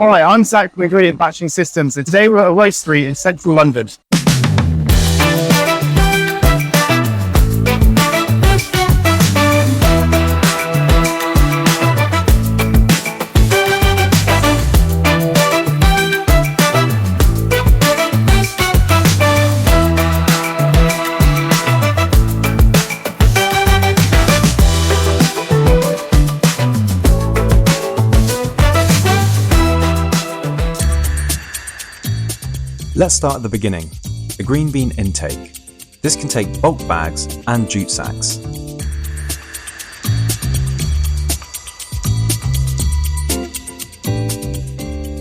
Hi, I'm Zach from Ingredient Batching Systems, and today we're at a roastery in central London. Let's start at the beginning, the green bean intake. This can take bulk bags and jute sacks.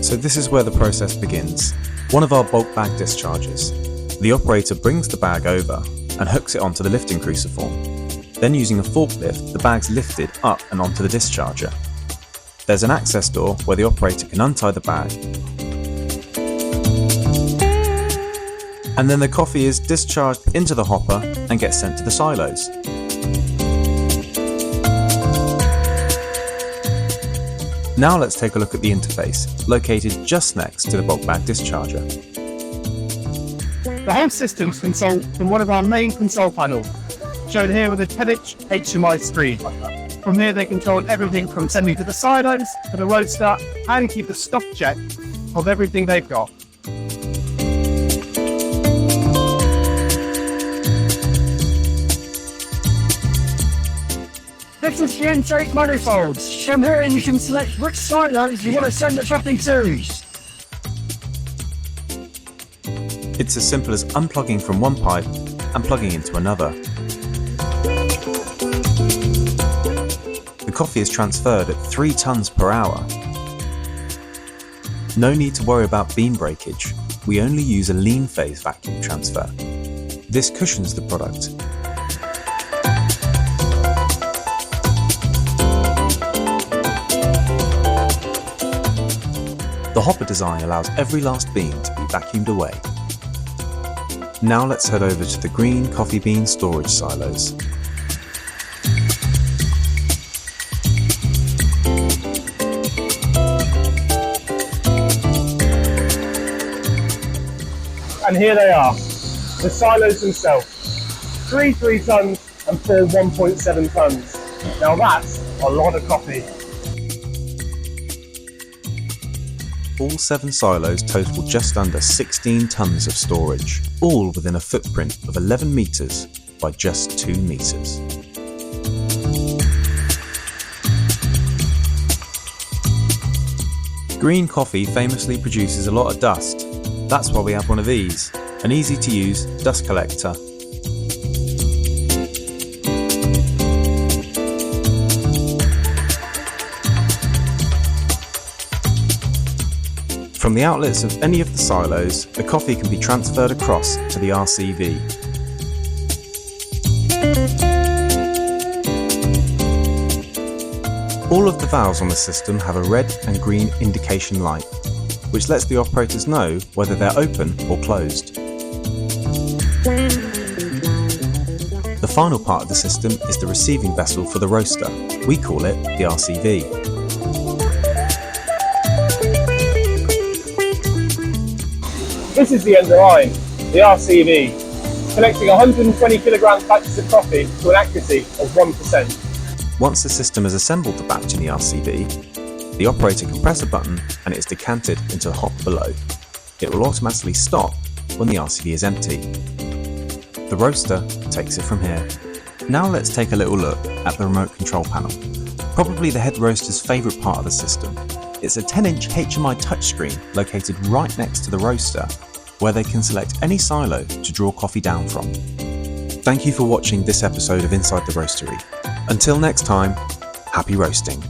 So this is where the process begins. One of our bulk bag discharges. The operator brings the bag over and hooks it onto the lifting cruciform. Then using a forklift, the bag's lifted up and onto the discharger. There's an access door where the operator can untie the bag. And then the coffee is discharged into the hopper and gets sent to the silos. Now let's take a look at the interface, located just next to the bulk bag discharger. The whole system's controlled from one of our main control panels, shown here with a 10-inch HMI screen. From here they control everything from sending to the silos, to the roaster, and keep the stock check of everything they've got. This is the intake manifold. From here you can select which silos you want to send the traffic to. It's as simple as unplugging from one pipe and plugging into another. The coffee is transferred at 3 tons per hour. No need to worry about bean breakage. We only use a lean phase vacuum transfer. This cushions the product. The hopper design allows every last bean to be vacuumed away. Now let's head over to the green coffee bean storage silos. And here they are, the silos themselves. 3 tons and 4 1.7 tons. Now that's a lot of coffee. All 7 silos total just under 16 tons of storage, all within a footprint of 11 metres by just 2 metres. Green coffee famously produces a lot of dust. That's why we have one of these, an easy to use dust collector. From the outlets of any of the silos, the coffee can be transferred across to the RCV. All of the valves on the system have a red and green indication light, which lets the operators know whether they're open or closed. The final part of the system is the receiving vessel for the roaster. We call it the RCV. This is the end line, the RCV, collecting 120 kilogram batches of coffee to an accuracy of 1%. Once the system has assembled the batch in the RCV, the operator can press a button and it is decanted into the hopper below. It will automatically stop when the RCV is empty. The roaster takes it from here. Now let's take a little look at the remote control panel. Probably the head roaster's favourite part of the system. It's a 10-inch HMI touchscreen located right next to the roaster, where they can select any silo to draw coffee down from. Thank you for watching this episode of Inside the Roastery. Until next time, happy roasting.